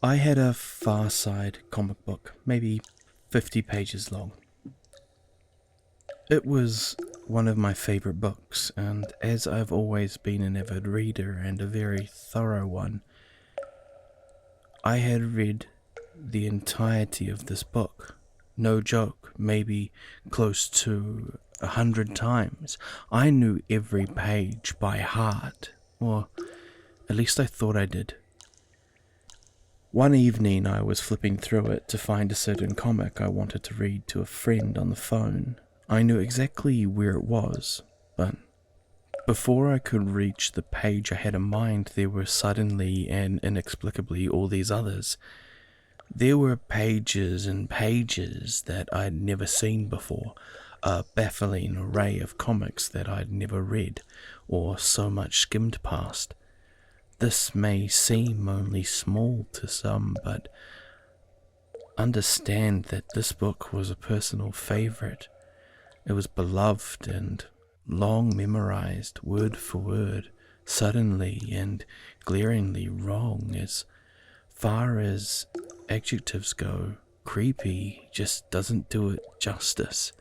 I had a Far Side comic book, maybe 50 pages long. It was one of my favourite books, and as I've always been an avid reader and a very thorough one, I had read the entirety of this book. No joke, maybe close to 100 times. I knew every page by heart, or at least I thought I did. One evening I was flipping through it to find a certain comic I wanted to read to a friend on the phone. I knew exactly where it was, but before I could reach the page I had in mind, there were suddenly and inexplicably all these others. There were pages and pages that I'd never seen before, a baffling array of comics that I'd never read or so much skimmed past. This may seem only small to some, but understand that this book was a personal favorite. It was beloved and long memorized, word for word, suddenly and glaringly wrong. As far as adjectives go, creepy just doesn't do it justice.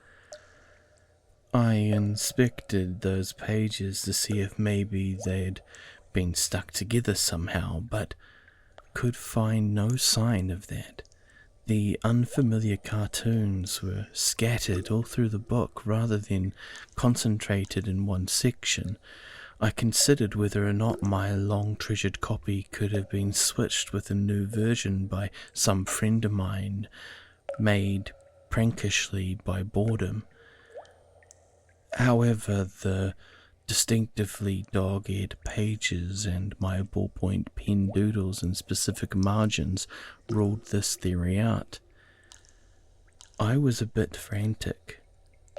I inspected those pages to see if maybe they'd been stuck together somehow, but could find no sign of that. The unfamiliar cartoons were scattered all through the book rather than concentrated in one section. I considered whether or not my long-treasured copy could have been switched with a new version by some friend of mine, made prankishly by boredom. However, the distinctively dog-eared pages and my ballpoint pen doodles in specific margins ruled this theory out. I was a bit frantic.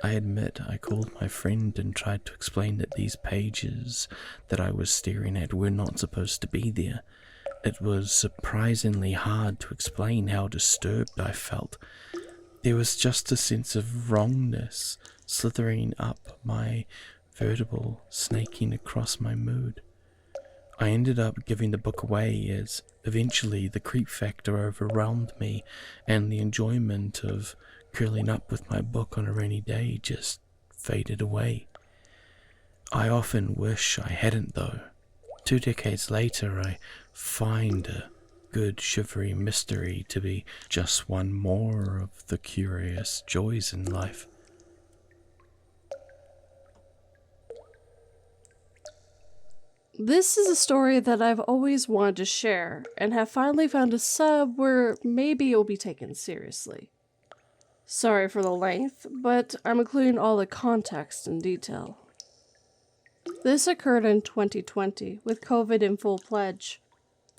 I admit I called my friend and tried to explain that these pages that I was staring at were not supposed to be there. It was surprisingly hard to explain how disturbed I felt. There was just a sense of wrongness slithering up my vertebral, snaking across my mood. I ended up giving the book away as eventually the creep factor overwhelmed me and the enjoyment of curling up with my book on a rainy day just faded away. I often wish I hadn't though. 2 decades later I find a good shivery mystery to be just one more of the curious joys in life. This is a story that I've always wanted to share, and have finally found a sub where maybe it will be taken seriously. Sorry for the length, but I'm including all the context and detail. This occurred in 2020, with COVID in full pledge.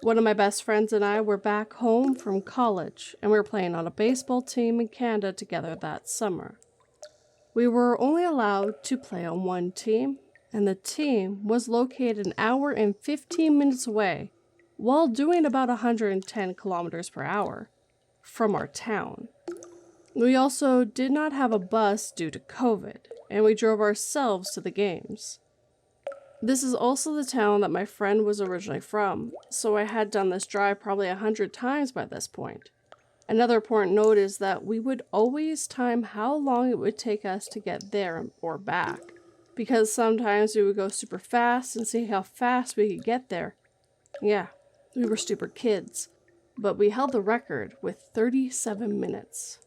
One of my best friends and I were back home from college, and we were playing on a baseball team in Canada together that summer. We were only allowed to play on one team, and the team was located an hour and 15 minutes away, while doing about 110 kilometers per hour from our town. We also did not have a bus due to COVID, and we drove ourselves to the games. This is also the town that my friend was originally from, so I had done this drive probably 100 times by this point. Another important note is that we would always time how long it would take us to get there or back, because sometimes we would go super fast and see how fast we could get there. Yeah, we were stupid kids, but we held the record with 37 minutes.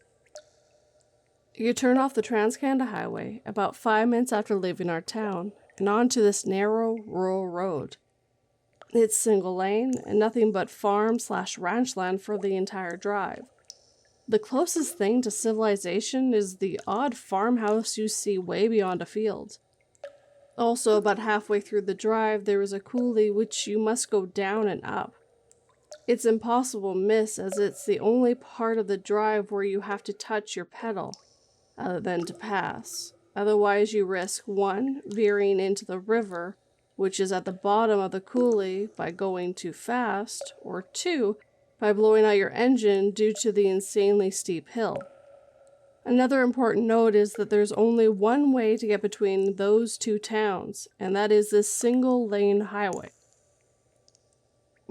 You turn off the Trans-Canada Highway about 5 minutes after leaving our town, and onto this narrow rural road. It's single lane and nothing but farm/ranch land for the entire drive. The closest thing to civilization is the odd farmhouse you see way beyond a field. Also, about halfway through the drive, there is a coulee which you must go down and up. It's impossible to miss, as it's the only part of the drive where you have to touch your pedal, other than to pass. Otherwise, you risk 1. Veering into the river, which is at the bottom of the coulee by going too fast, or 2. By blowing out your engine due to the insanely steep hill. Another important note is that there's only one way to get between those two towns, and that is this single lane highway.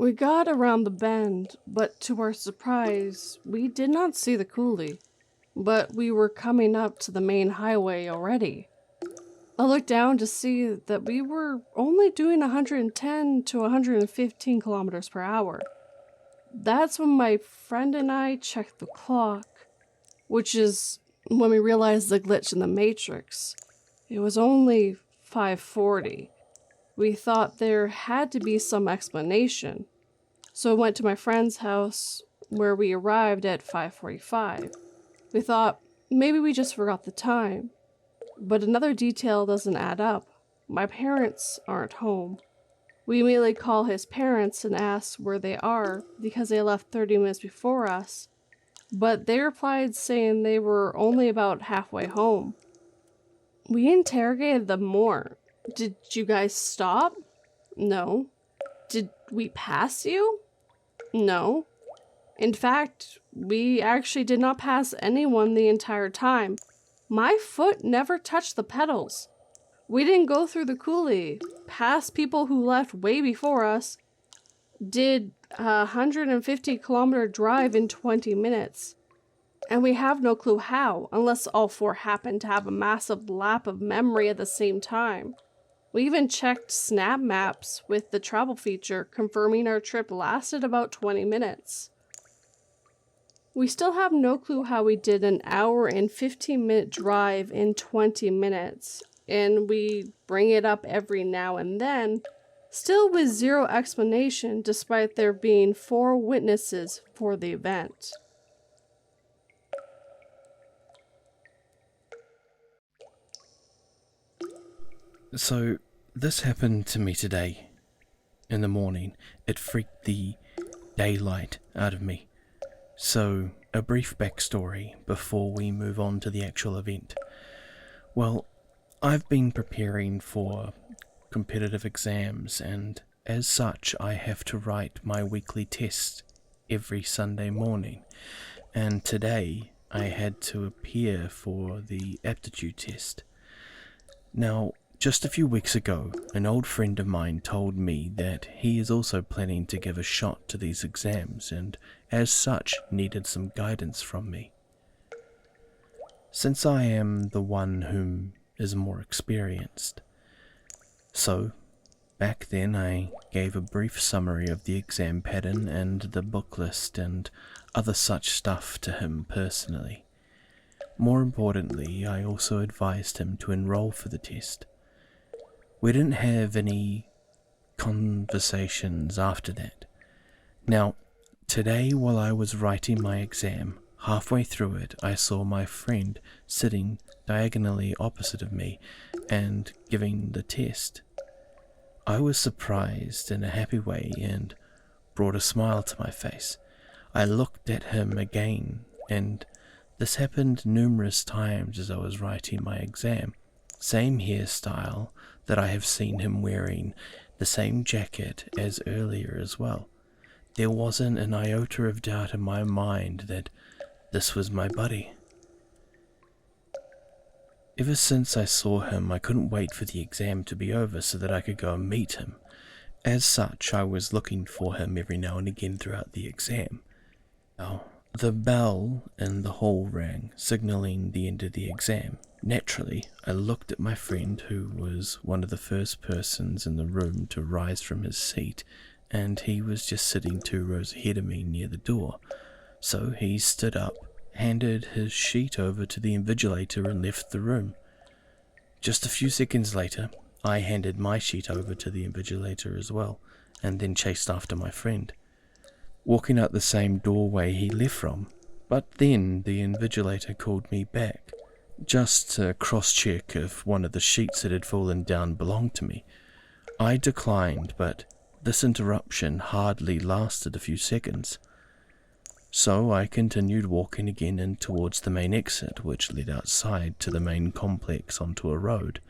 We got around the bend, but to our surprise, we did not see the coulee. But we were coming up to the main highway already. I looked down to see that we were only doing 110 to 115 kilometers per hour. That's when my friend and I checked the clock, which is when we realized the glitch in the Matrix. It was only 5:40. We thought there had to be some explanation, so I went to my friend's house where we arrived at 5:45. We thought maybe we just forgot the time, but another detail doesn't add up. My parents aren't home. We immediately call his parents and ask where they are because they left 30 minutes before us, but they replied saying they were only about halfway home. We interrogated them more. Did you guys stop? No. Did we pass you? No. In fact, we actually did not pass anyone the entire time. My foot never touched the pedals. We didn't go through the coulee, past people who left way before us, did a 150-kilometer drive in 20 minutes. And we have no clue how, unless all four happened to have a massive lap of memory at the same time. We even checked snap maps with the travel feature, confirming our trip lasted about 20 minutes. We still have no clue how we did an hour and 15-minute drive in 20 minutes, and we bring it up every now and then, still with zero explanation despite there being 4 witnesses for the event. So, this happened to me today, in the morning. It freaked the daylight out of me. So, a brief backstory before we move on to the actual event. Well, I've been preparing for competitive exams, and as such I have to write my weekly test every Sunday morning. And today I had to appear for the aptitude test. Now, just a few weeks ago, an old friend of mine told me that he is also planning to give a shot to these exams and, as such, needed some guidance from me. Since I am the one whom is more experienced. So, back then I gave a brief summary of the exam pattern and the book list and other such stuff to him personally. More importantly, I also advised him to enroll for the test. We didn't have any conversations after that. Now, today while I was writing my exam, halfway through it I saw my friend sitting diagonally opposite of me and giving the test. I was surprised in a happy way and brought a smile to my face. I looked at him again, and this happened numerous times as I was writing my exam. Same hairstyle that I have seen him wearing, the same jacket as earlier as well. There wasn't an iota of doubt in my mind that this was my buddy. Ever since I saw him, I couldn't wait for the exam to be over so that I could go and meet him. As such, I was looking for him every now and again throughout the exam. Now, the bell in the hall rang, signalling the end of the exam. Naturally, I looked at my friend, who was one of the first persons in the room to rise from his seat, and he was just sitting 2 rows ahead of me near the door. So he stood up, handed his sheet over to the invigilator and left the room. Just a few seconds later, I handed my sheet over to the invigilator as well, and then chased after my friend, walking out the same doorway he left from. But then the invigilator called me back, just to cross-check if one of the sheets that had fallen down belonged to me. I declined, but this interruption hardly lasted a few seconds. So I continued walking again in towards the main exit, which led outside to the main complex onto a road.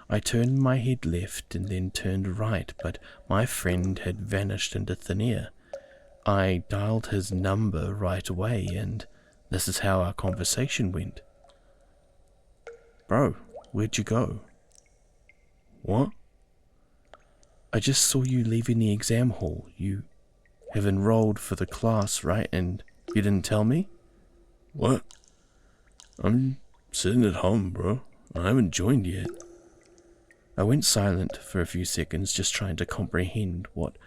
I turned my head left and then turned right, but my friend had vanished into thin air. I dialed his number right away, and this is how our conversation went. "Bro, where'd you go?" "What?" "I just saw you leaving the exam hall. You have enrolled for the class, right? And you didn't tell me? What? I'm sitting at home, bro. I haven't joined yet. I went silent for a few seconds, just trying to comprehend what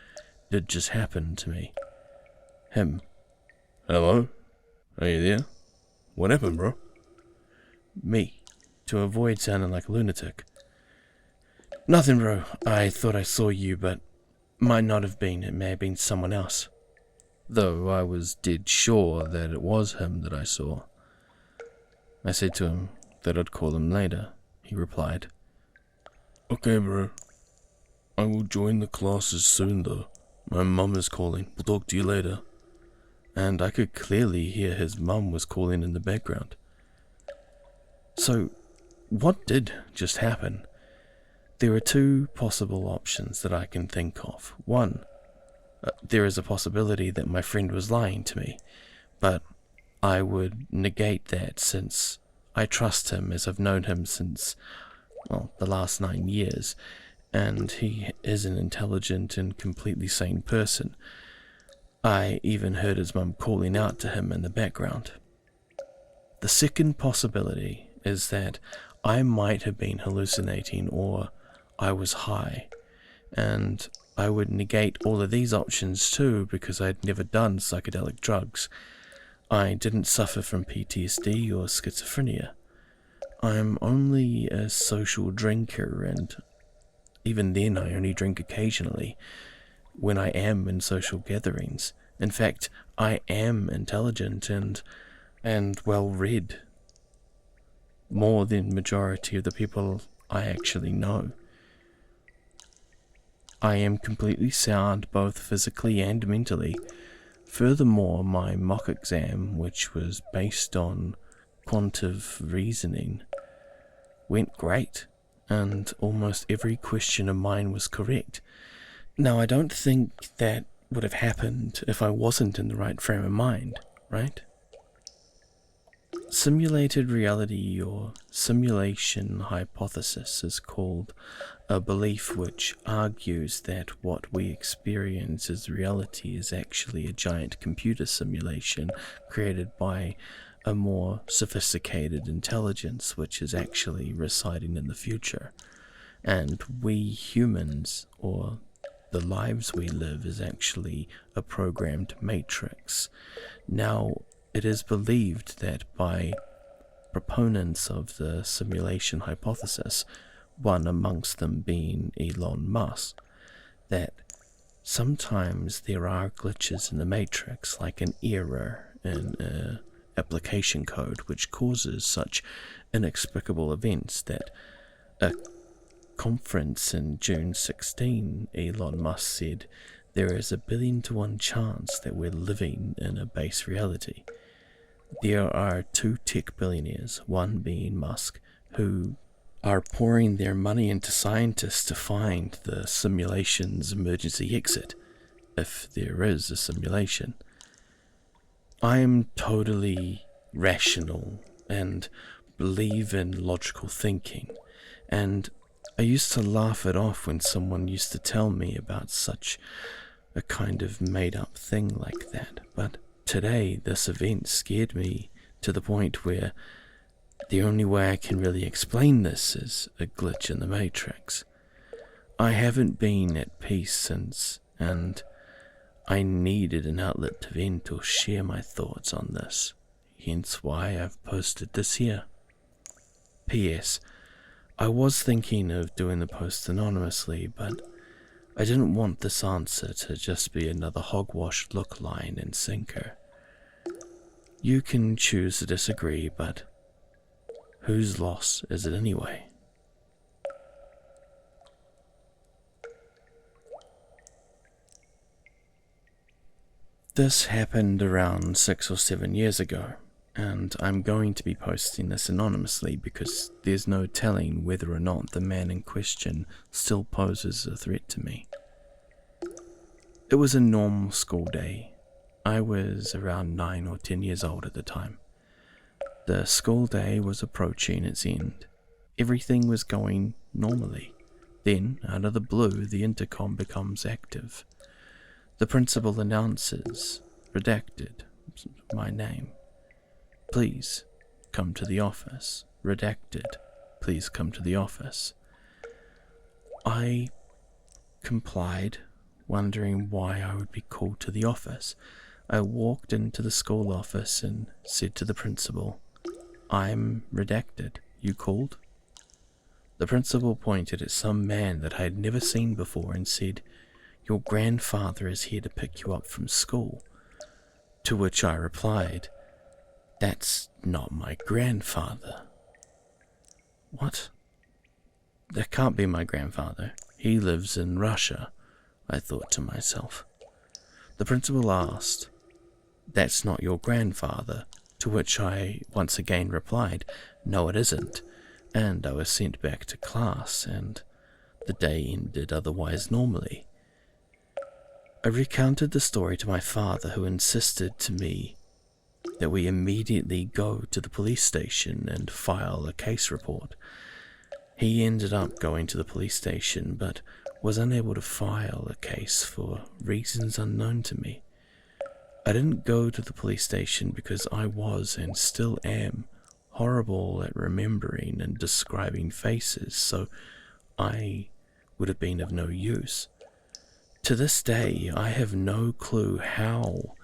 did just happen to me. Him. Hello? Are you there? What happened, bro? Me. To avoid sounding like a lunatic. Nothing, bro. I thought I saw you, but might not have been. It may have been someone else. Though I was dead sure that it was him that I saw. I said to him that I'd call him later. He replied, Okay, bro. I will join the classes soon, though. My mum is calling. We'll talk to you later. and I could clearly hear his mum was calling in the background. So, what did just happen? There are two possible options that I can think of. One, there is a possibility that my friend was lying to me, but I would negate that since I trust him as I've known him since, well, the last 9 years, and he is an intelligent and completely sane person. I even heard his mum calling out to him in the background. The second possibility is that I might have been hallucinating or I was high, and I would negate all of these options too because I'd never done psychedelic drugs. I didn't suffer from PTSD or schizophrenia. I'm only a social drinker, and even then I only drink occasionally when I am in social gatherings. In fact, I am intelligent and well-read, more than majority of the people I actually know. I am completely sound both physically and mentally. Furthermore, my mock exam, which was based on quantitative reasoning, went great, and almost every question of mine was correct. Now, I don't think that would have happened if I wasn't in the right frame of mind, right? Simulated reality or simulation hypothesis is called a belief which argues that what we experience as reality is actually a giant computer simulation created by a more sophisticated intelligence which is actually residing in the future. And we humans, or the lives we live, is actually a programmed matrix. Now, it is believed that by proponents of the simulation hypothesis, one amongst them being Elon Musk, that sometimes there are glitches in the matrix, like an error in application code, which causes such inexplicable events that a conference in June 16, Elon Musk said, there is a 1,000,000,000 to 1 chance that we're living in a base reality. There are two tech billionaires, one being Musk, who are pouring their money into scientists to find the simulation's emergency exit, if there is a simulation. I am totally rational and believe in logical thinking, and I used to laugh it off when someone used to tell me about such a kind of made-up thing like that, but today this event scared me to the point where the only way I can really explain this is a glitch in the matrix. I haven't been at peace since, and I needed an outlet to vent or share my thoughts on this, hence why I've posted this here. P.S. I was thinking of doing the post anonymously, but I didn't want this answer to just be another hogwash look, line and sinker. You can choose to disagree, but whose loss is it anyway? This happened around 6 or 7 years ago, and I'm going to be posting this anonymously because there's no telling whether or not the man in question still poses a threat to me. It was a normal school day. I was around 9 or 10 years old at the time. The school day was approaching its end. Everything was going normally. Then, out of the blue, the intercom becomes active. The principal announces, redacted, my name. Please come to the office. Redacted. Please come to the office. I complied, wondering why I would be called to the office. I walked into the school office and said to the principal, I'm redacted. You called? The principal pointed at some man that I had never seen before and said, Your grandfather is here to pick you up from school. To which I replied, That's not my grandfather. What? That can't be my grandfather. He lives in Russia, I thought to myself. The principal asked, That's not your grandfather, to which I once again replied, No, it isn't, and I was sent back to class, and the day ended otherwise normally. I recounted the story to my father, who insisted to me that we immediately go to the police station and file a case report. He ended up going to the police station, but was unable to file a case for reasons unknown to me. I didn't go to the police station because I was, and still am, horrible at remembering and describing faces, so I would have been of no use. To this day, I have no clue how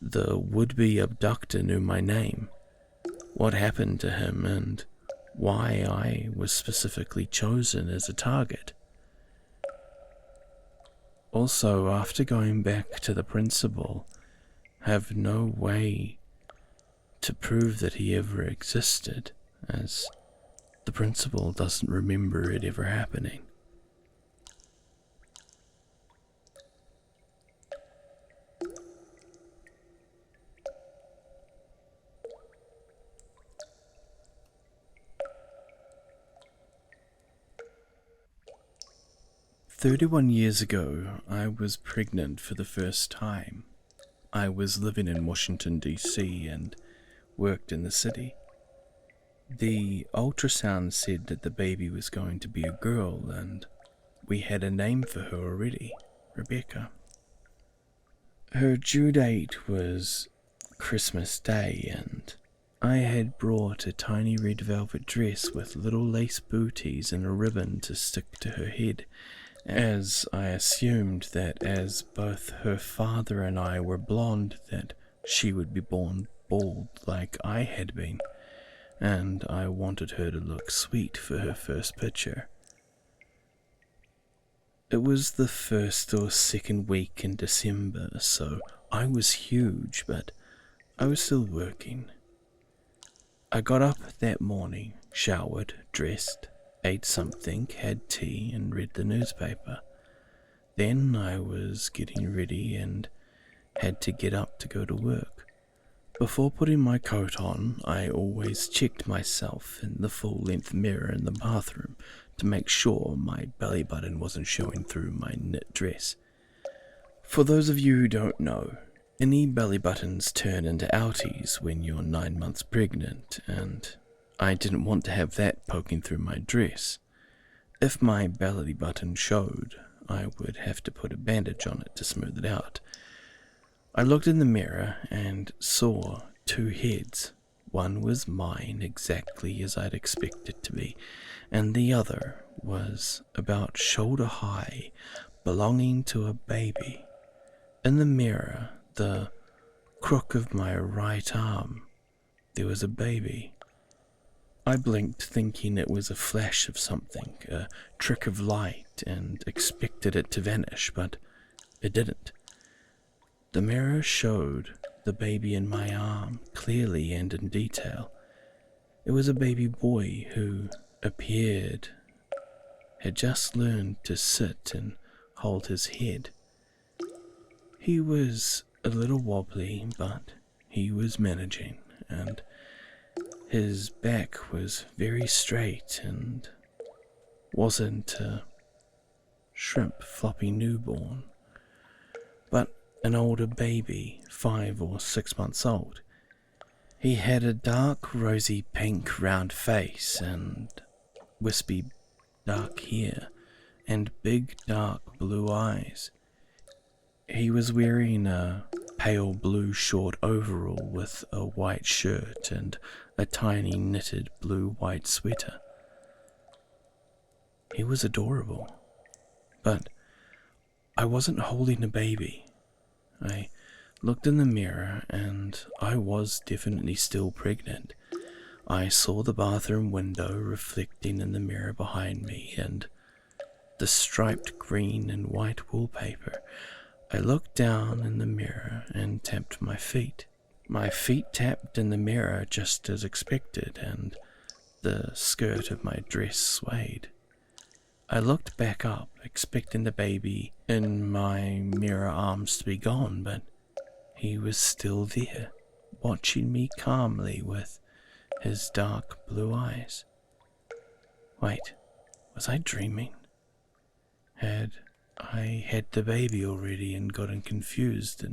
the would-be abductor knew my name, what happened to him, and why I was specifically chosen as a target. Also, after going back to the principal, have no way to prove that he ever existed, as the principal doesn't remember it ever happening. "31 years ago, I was pregnant for the first time. I was living in Washington, D.C. and worked in the city. The ultrasound said that the baby was going to be a girl, and we had a name for her already, Rebecca. Her due date was Christmas Day, and I had brought a tiny red velvet dress with little lace booties and a ribbon to stick to her head, as I assumed that as both her father and I were blonde, that she would be born bald like I had been, and I wanted her to look sweet for her first picture. It was the first or second week in December, so I was huge, but I was still working. I got up that morning, showered, dressed, ate something, had tea, and read the newspaper. Then I was getting ready and had to get up to go to work. Before putting my coat on, I always checked myself in the full-length mirror in the bathroom to make sure my belly button wasn't showing through my knit dress. For those of you who don't know, any belly buttons turn into outies when you're 9 months pregnant, and I didn't want to have that poking through my dress. If my belly button showed, I would have to put a bandage on it to smooth it out. I looked in the mirror and saw 2 heads. One was mine, exactly as I'd expect it to be, and the other was about shoulder high, belonging to a baby. In the mirror, the crook of my right arm, there was a baby. I blinked, thinking it was a flash of something, a trick of light, and expected it to vanish, but it didn't. The mirror showed the baby in my arm clearly and in detail. It was a baby boy who had just learned to sit and hold his head. He was a little wobbly, but he was managing, and his back was very straight and wasn't a shrimp floppy newborn, but an older baby, 5 or 6 months old. He had a dark rosy pink round face and wispy dark hair and big dark blue eyes. He was wearing a pale blue short overall with a white shirt and a tiny knitted blue-white sweater. He was adorable, but I wasn't holding a baby. I looked in the mirror and I was definitely still pregnant. I saw the bathroom window reflecting in the mirror behind me and the striped green and white wallpaper. I looked down in the mirror and tapped my feet. My feet tapped in the mirror just as expected, and the skirt of my dress swayed. I looked back up, expecting the baby in my mirror arms to be gone, but he was still there, watching me calmly with his dark blue eyes. Wait, was I dreaming? Had I had the baby already and gotten confused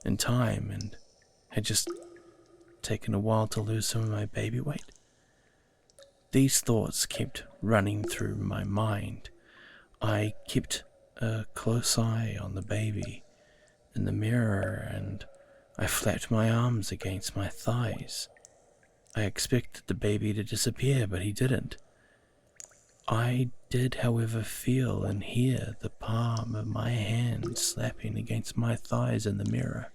in time and had just taken a while to lose some of my baby weight? These thoughts kept running through my mind. I kept a close eye on the baby in the mirror and I flapped my arms against my thighs. I expected the baby to disappear, but he didn't. I did, however, feel and hear the palm of my hand slapping against my thighs in the mirror.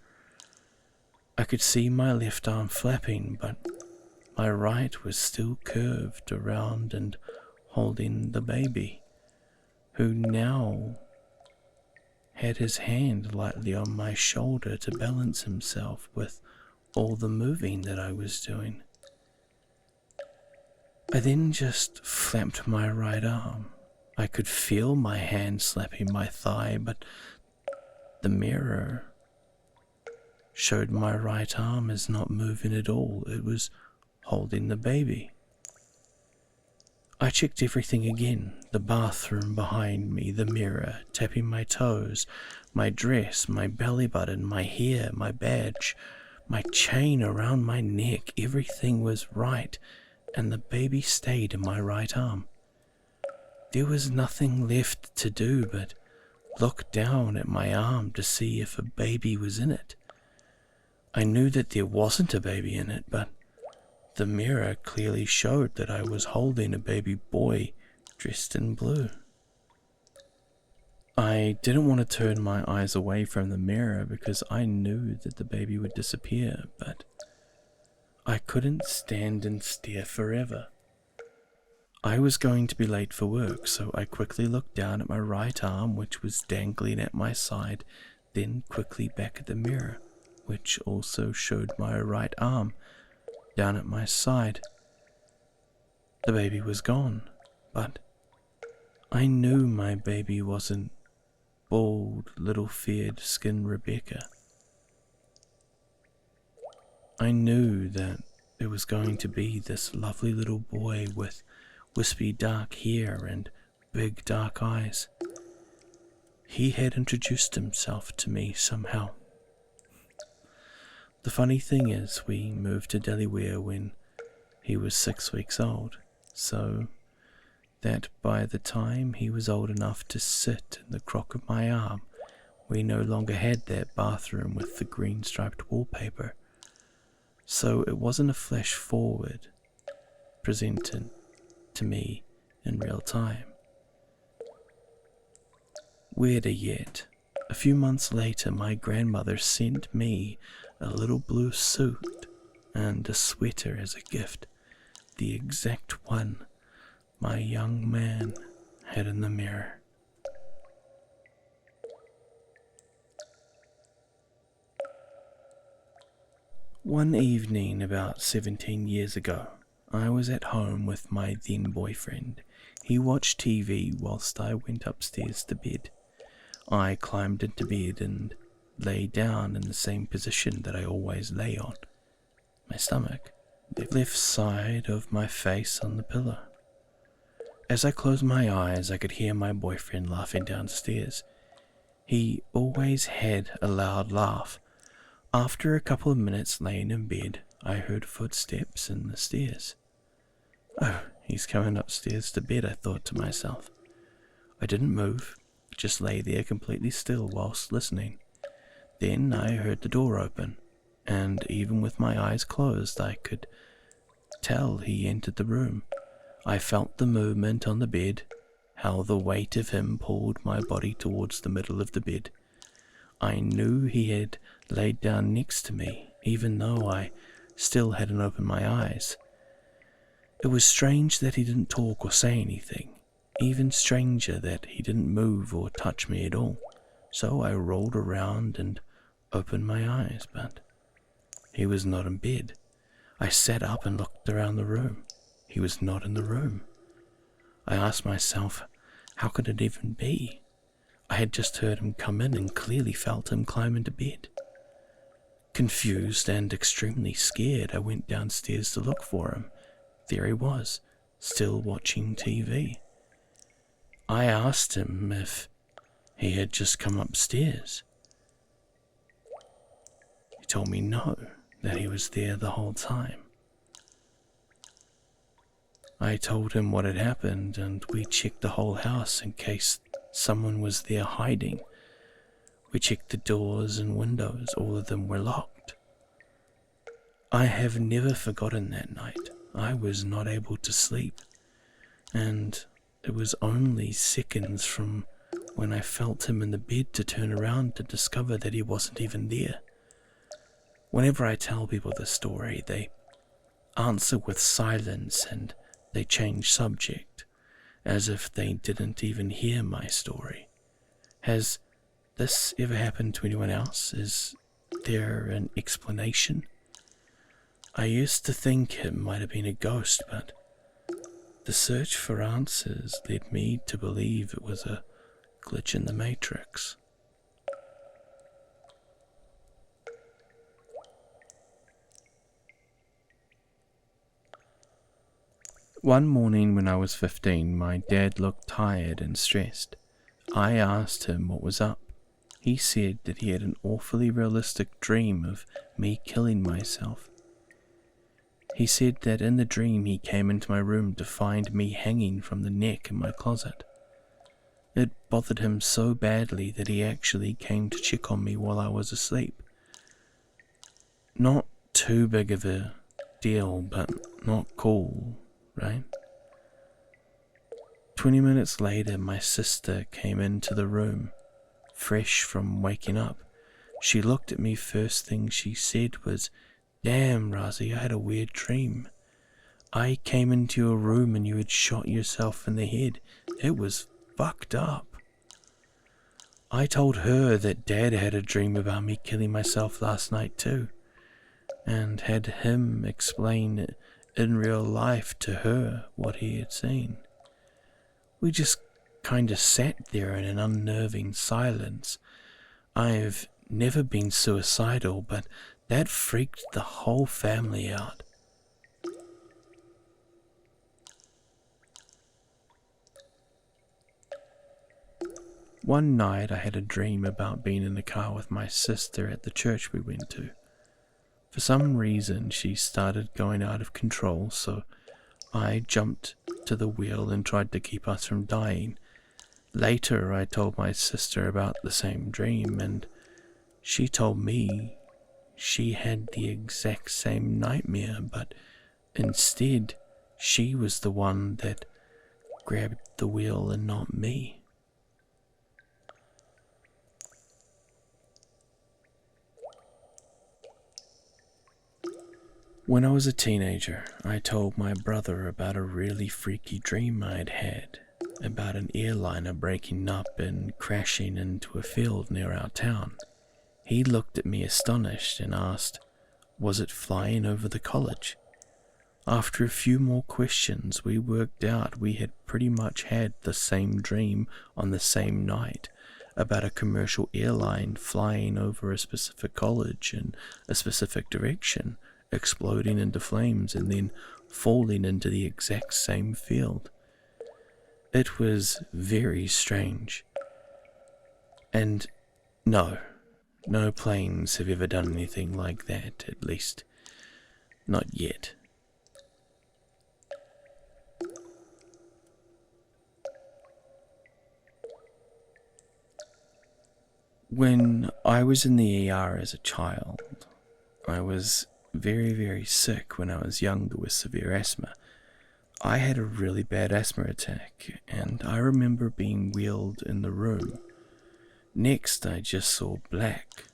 I could see my left arm flapping, but my right was still curved around and holding the baby, who now had his hand lightly on my shoulder to balance himself with all the moving that I was doing. I then just flapped my right arm. I could feel my hand slapping my thigh, but the mirror showed my right arm as not moving at all. It was holding the baby. I checked everything again, the bathroom behind me, the mirror, tapping my toes, my dress, my belly button, my hair, my badge, my chain around my neck. Everything was right, and the baby stayed in my right arm. There was nothing left to do but look down at my arm to see if a baby was in it. I knew that there wasn't a baby in it, but the mirror clearly showed that I was holding a baby boy dressed in blue. I didn't want to turn my eyes away from the mirror because I knew that the baby would disappear, but I couldn't stand and stare forever. I was going to be late for work, so I quickly looked down at my right arm, which was dangling at my side, then quickly back at the mirror, which also showed my right arm down at my side. The baby was gone, but I knew my baby wasn't bald, little fair-skinned Rebecca. I knew that it was going to be this lovely little boy with wispy dark hair and big dark eyes. He had introduced himself to me somehow. The funny thing is, we moved to Delaware when he was 6 weeks old, so that by the time he was old enough to sit in the crook of my arm, we no longer had that bathroom with the green striped wallpaper. So it wasn't a flash forward presented to me in real time. Weirder yet, a few months later my grandmother sent me a little blue suit and a sweater as a gift, the exact one my young man had in the mirror. One evening about 17 years ago, I was at home with my then boyfriend. He watched TV whilst I went upstairs to bed. I climbed into bed and lay down in the same position that I always lay on, my stomach, the left side of my face on the pillow. As I closed my eyes, I could hear my boyfriend laughing downstairs. He always had a loud laugh. After a couple of minutes laying in bed, I heard footsteps in the stairs. Oh, he's coming upstairs to bed, I thought to myself. I didn't move. just lay there completely still whilst listening. Then I heard the door open, and even with my eyes closed, I could tell he entered the room. I felt the movement on the bed, how the weight of him pulled my body towards the middle of the bed. I knew he had laid down next to me, even though I still hadn't opened my eyes. It was strange that he didn't talk or say anything, even stranger that he didn't move or touch me at all. So I rolled around and opened my eyes, but he was not in bed. I sat up and looked around the room. He was not in the room. I asked myself, how could it even be? I had just heard him come in and clearly felt him climb into bed. Confused and extremely scared, I went downstairs to look for him. There he was, still watching TV. I asked him if he had just come upstairs. He told me no, that he was there the whole time. I told him what had happened, and we checked the whole house in case someone was there hiding. We checked the doors and windows, all of them were locked. I have never forgotten that night. I was not able to sleep, and it was only seconds from when I felt him in the bed to turn around to discover that he wasn't even there. Whenever I tell people this story, they answer with silence and they change subject, as if they didn't even hear my story. Has this ever happened to anyone else? Is there an explanation? I used to think it might have been a ghost, but the search for answers led me to believe it was a glitch in the Matrix. One morning when I was 15, my dad looked tired and stressed. I asked him what was up. He said that he had an awfully realistic dream of me killing myself. He said that in the dream he came into my room to find me hanging from the neck in my closet. It bothered him so badly that he actually came to check on me while I was asleep. Not too big of a deal, but not cool, right? 20 minutes later, my sister came into the room, fresh from waking up. She looked at me. First thing she said was, "Damn, Razi, I had a weird dream. I came into your room and you had shot yourself in the head. It was fucked up." I told her that Dad had a dream about me killing myself last night too, and had him explain in real life to her what he had seen. We just kinda sat there in an unnerving silence. I've never been suicidal, but that freaked the whole family out. One night I had a dream about being in the car with my sister at the church we went to. For some reason she started going out of control, so I jumped to the wheel and tried to keep us from dying. Later I told my sister about the same dream, and she told me she had the exact same nightmare, but instead she was the one that grabbed the wheel and not me. When I was a teenager, I told my brother about a really freaky dream I'd had about an airliner breaking up and crashing into a field near our town. He looked at me astonished and asked, was it flying over the college? After a few more questions, we worked out we had pretty much had the same dream on the same night about a commercial airline flying over a specific college in a specific direction, exploding into flames and then falling into the exact same field. It was very strange. And no planes have ever done anything like that, at least not yet. When I was in the ER as a child, I was very, very sick when I was younger with severe asthma. I had a really bad asthma attack, and I remember being wheeled in the room. Next, I just saw black.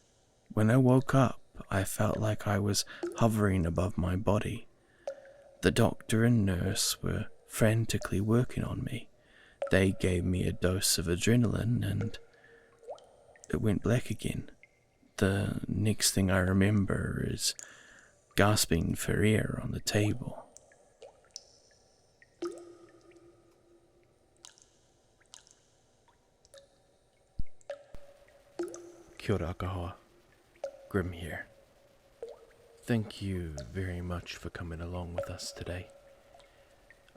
When I woke up, I felt like I was hovering above my body. The doctor and nurse were frantically working on me. They gave me a dose of adrenaline, and it went black again. The next thing I remember is gasping for air on the table. Kia ora kahoa. Grim here. Thank you very much for coming along with us today.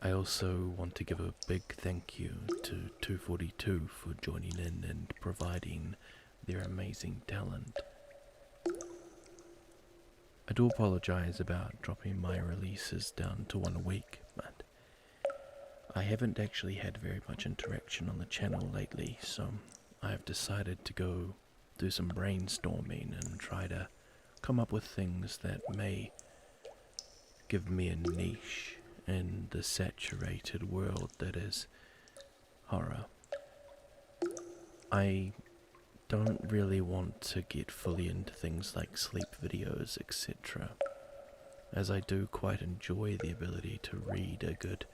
I also want to give a big thank you to 242 for joining in and providing their amazing talent. I do apologize about dropping my releases down to 1 a week, but I haven't actually had very much interaction on the channel lately, so I've decided to go do some brainstorming and try to come up with things that may give me a niche in the saturated world that is horror. I don't really want to get fully into things like sleep videos, etc., as I do quite enjoy the ability to read a good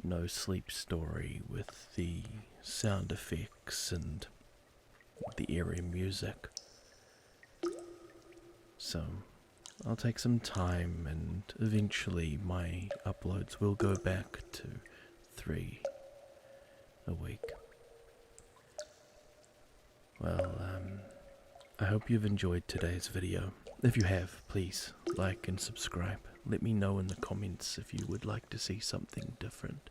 no sleep story with the sound effects and the eerie music. So I'll take some time, and eventually my uploads will go back to 3 a week. Well, I hope you've enjoyed today's video. If you have, please like and subscribe. Let me know in the comments if you would like to see something different,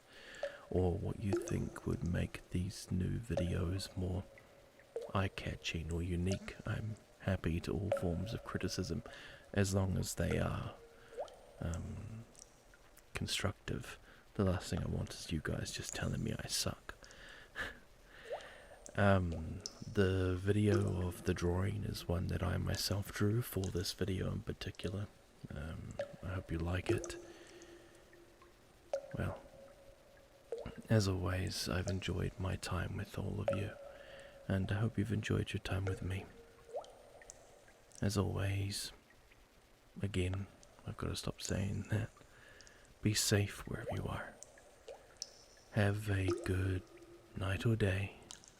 or what you think would make these new videos more eye-catching or unique. I'm happy to all forms of criticism, as long as they are constructive. The last thing I want is you guys just telling me I suck. The video of the drawing is one that I myself drew for this video in particular. I hope you like it. Well, as always, I've enjoyed my time with all of you, and I hope you've enjoyed your time with me. As always, again, I've got to stop saying that. Be safe wherever you are. Have a good night or day,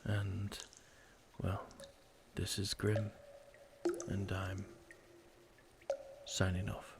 and, well, this is Grim, and I'm signing off.